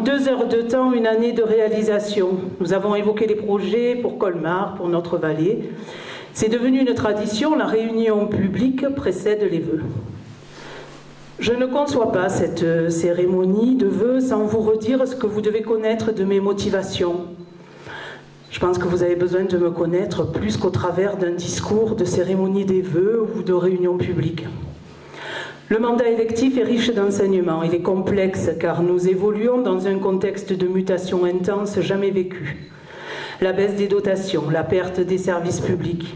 2 heures de temps, une année de réalisation. Nous avons évoqué les projets pour Colmar, pour notre vallée. C'est devenu une tradition, la réunion publique précède les vœux. Je ne conçois pas cette cérémonie de vœux sans vous redire ce que vous devez connaître de mes motivations. Je pense que vous avez besoin de me connaître plus qu'au travers d'un discours de cérémonie des vœux ou de réunion publique. Le mandat électif est riche d'enseignements, il est complexe car nous évoluons dans un contexte de mutation intense jamais vécu. La baisse des dotations, la perte des services publics,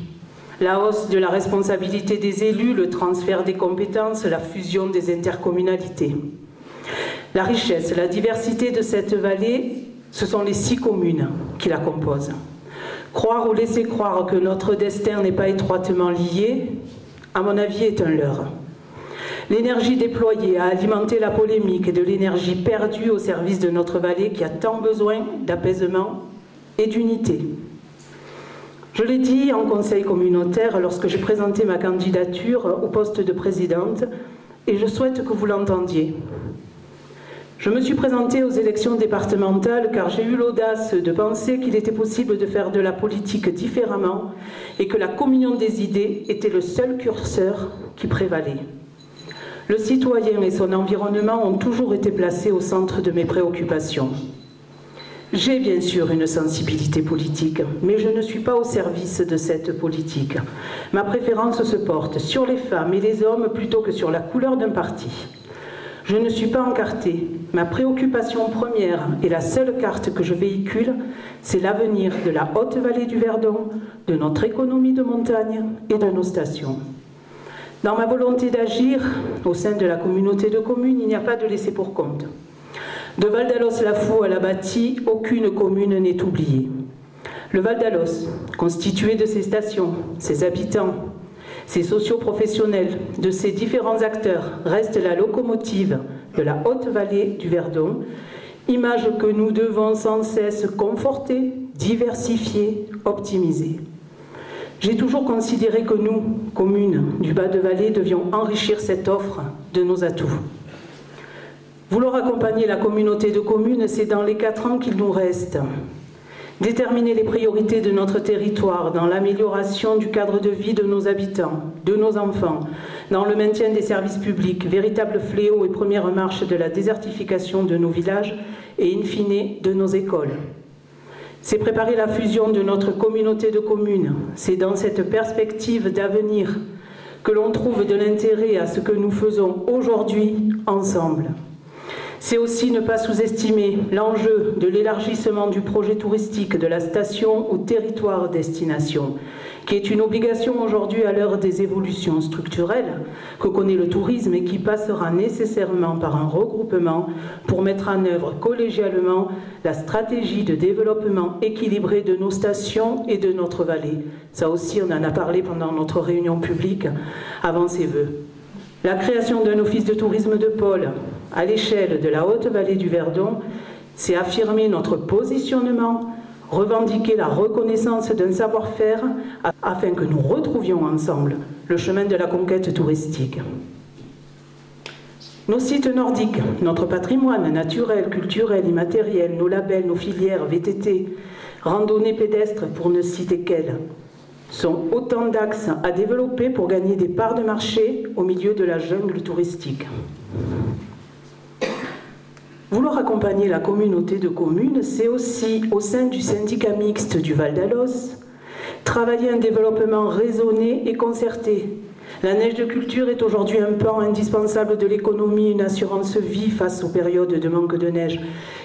la hausse de la responsabilité des élus, le transfert des compétences, la fusion des intercommunalités. La richesse, la diversité de cette vallée, ce sont les 6 communes qui la composent. Croire ou laisser croire que notre destin n'est pas étroitement lié, à mon avis, est un leurre. L'énergie déployée a alimenté la polémique et de l'énergie perdue au service de notre vallée qui a tant besoin d'apaisement et d'unité. Je l'ai dit en conseil communautaire lorsque j'ai présenté ma candidature au poste de présidente et je souhaite que vous l'entendiez. Je me suis présentée aux élections départementales car j'ai eu l'audace de penser qu'il était possible de faire de la politique différemment et que la communion des idées était le seul curseur qui prévalait. Le citoyen et son environnement ont toujours été placés au centre de mes préoccupations. J'ai bien sûr une sensibilité politique, mais je ne suis pas au service de cette politique. Ma préférence se porte sur les femmes et les hommes plutôt que sur la couleur d'un parti. Je ne suis pas encartée. Ma préoccupation première et la seule carte que je véhicule, c'est l'avenir de la Haute-Vallée du Verdon, de notre économie de montagne et de nos stations. Dans ma volonté d'agir, au sein de la communauté de communes, il n'y a pas de laisser pour compte. De Val d'Alos-la-Fou à la Bâtie, aucune commune n'est oubliée. Le Val d'Alos, constitué de ses stations, ses habitants, ses socioprofessionnels, de ses différents acteurs, reste la locomotive de la Haute-Vallée du Verdon, image que nous devons sans cesse conforter, diversifier, optimiser. J'ai toujours considéré que nous, communes du bas de vallée, devions enrichir cette offre de nos atouts. Vouloir accompagner la communauté de communes, c'est dans les 4 ans qu'il nous reste. Déterminer les priorités de notre territoire dans l'amélioration du cadre de vie de nos habitants, de nos enfants, dans le maintien des services publics, véritable fléau et première marche de la désertification de nos villages et in fine de nos écoles. C'est préparer la fusion de notre communauté de communes. C'est dans cette perspective d'avenir que l'on trouve de l'intérêt à ce que nous faisons aujourd'hui ensemble. C'est aussi ne pas sous-estimer l'enjeu de l'élargissement du projet touristique de la station au territoire destination, qui est une obligation aujourd'hui à l'heure des évolutions structurelles que connaît le tourisme et qui passera nécessairement par un regroupement pour mettre en œuvre collégialement la stratégie de développement équilibré de nos stations et de notre vallée. Ça aussi, on en a parlé pendant notre réunion publique avant ces vœux. La création d'un office de tourisme de pôle à l'échelle de la Haute-Vallée du Verdon, c'est affirmer notre positionnement, revendiquer la reconnaissance d'un savoir-faire afin que nous retrouvions ensemble le chemin de la conquête touristique. Nos sites nordiques, notre patrimoine naturel, culturel, immatériel, nos labels, nos filières, VTT, randonnées pédestres pour ne citer qu'elles, sont autant d'axes à développer pour gagner des parts de marché au milieu de la jungle touristique. Vouloir accompagner la communauté de communes, c'est aussi, au sein du syndicat mixte du Val d'Alos, travailler un développement raisonné et concerté. La neige de culture est aujourd'hui un pan indispensable de l'économie, une assurance vie face aux périodes de manque de neige.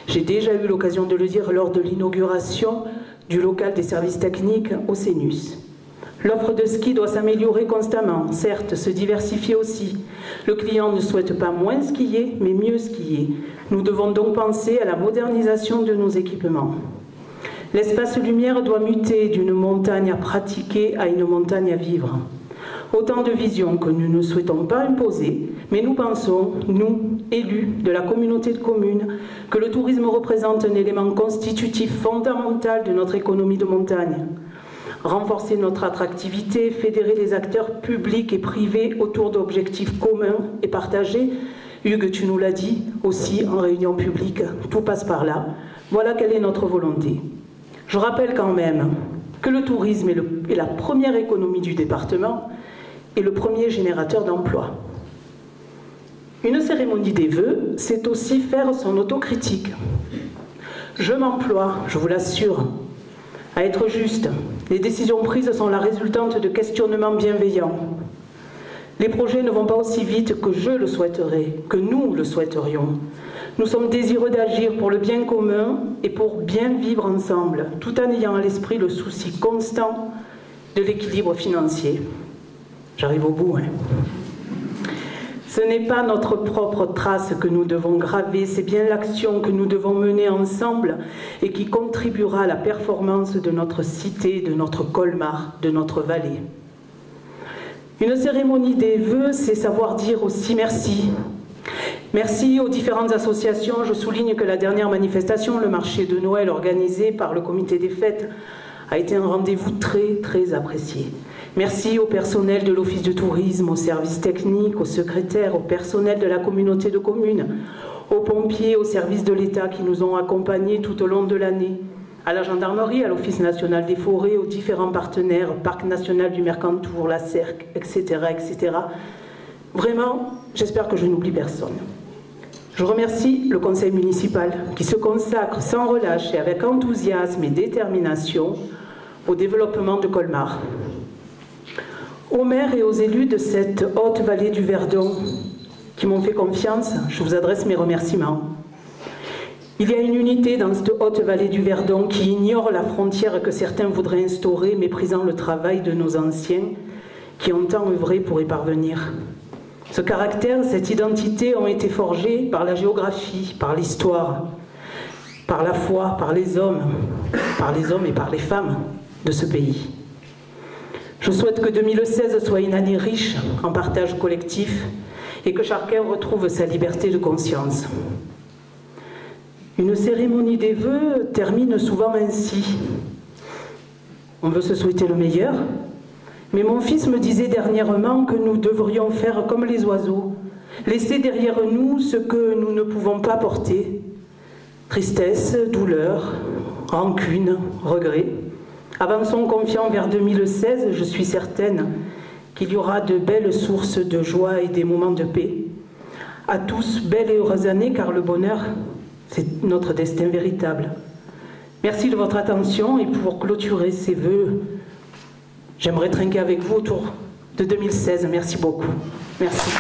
J'ai déjà eu l'occasion de le dire lors de l'inauguration du local des services techniques au CENUS. L'offre de ski doit s'améliorer constamment, certes, se diversifier aussi. Le client ne souhaite pas moins skier, mais mieux skier. Nous devons donc penser à la modernisation de nos équipements. L'espace lumière doit muter d'une montagne à pratiquer à une montagne à vivre. Autant de visions que nous ne souhaitons pas imposer, mais nous pensons, nous, élus de la communauté de communes, que le tourisme représente un élément constitutif fondamental de notre économie de montagne. Renforcer notre attractivité, fédérer les acteurs publics et privés autour d'objectifs communs et partagés, Hugues, tu nous l'as dit aussi en réunion publique, tout passe par là. Voilà quelle est notre volonté. Je rappelle quand même que le tourisme est la première économie du département et le premier générateur d'emplois. Une cérémonie des vœux, c'est aussi faire son autocritique. Je m'emploie, je vous l'assure, à être juste. Les décisions prises sont la résultante de questionnements bienveillants. Les projets ne vont pas aussi vite que je le souhaiterais, que nous le souhaiterions. Nous sommes désireux d'agir pour le bien commun et pour bien vivre ensemble, tout en ayant à l'esprit le souci constant de l'équilibre financier. J'arrive au bout, hein. Ce n'est pas notre propre trace que nous devons graver, c'est bien l'action que nous devons mener ensemble et qui contribuera à la performance de notre cité, de notre Colmar, de notre vallée. Une cérémonie des vœux, c'est savoir dire aussi merci. Merci aux différentes associations. Je souligne que la dernière manifestation, le marché de Noël organisé par le comité des fêtes, a été un rendez-vous très, très apprécié. Merci au personnel de l'Office de tourisme, aux services techniques, aux secrétaires, au personnel de la communauté de communes, aux pompiers, aux services de l'État qui nous ont accompagnés tout au long de l'année, à la gendarmerie, à l'Office national des forêts, aux différents partenaires, Parc national du Mercantour, la CERC, etc., etc. Vraiment, j'espère que je n'oublie personne. Je remercie le conseil municipal qui se consacre sans relâche et avec enthousiasme et détermination au développement de Colmar. Aux maires et aux élus de cette haute vallée du Verdon qui m'ont fait confiance, je vous adresse mes remerciements. Il y a une unité dans cette haute vallée du Verdon qui ignore la frontière que certains voudraient instaurer, méprisant le travail de nos anciens qui ont tant œuvré pour y parvenir. Ce caractère, cette identité ont été forgés par la géographie, par l'histoire, par la foi, par les hommes et par les femmes de ce pays. Je souhaite que 2016 soit une année riche en partage collectif et que chacun retrouve sa liberté de conscience. Une cérémonie des vœux termine souvent ainsi. On veut se souhaiter le meilleur, mais mon fils me disait dernièrement que nous devrions faire comme les oiseaux, laisser derrière nous ce que nous ne pouvons pas porter, tristesse, douleur, rancune, regret. Avançons confiants vers 2016, je suis certaine qu'il y aura de belles sources de joie et des moments de paix. À tous, belle et heureuse année, car le bonheur, c'est notre destin véritable. Merci de votre attention et pour clôturer ces vœux, j'aimerais trinquer avec vous autour de 2016. Merci beaucoup. Merci.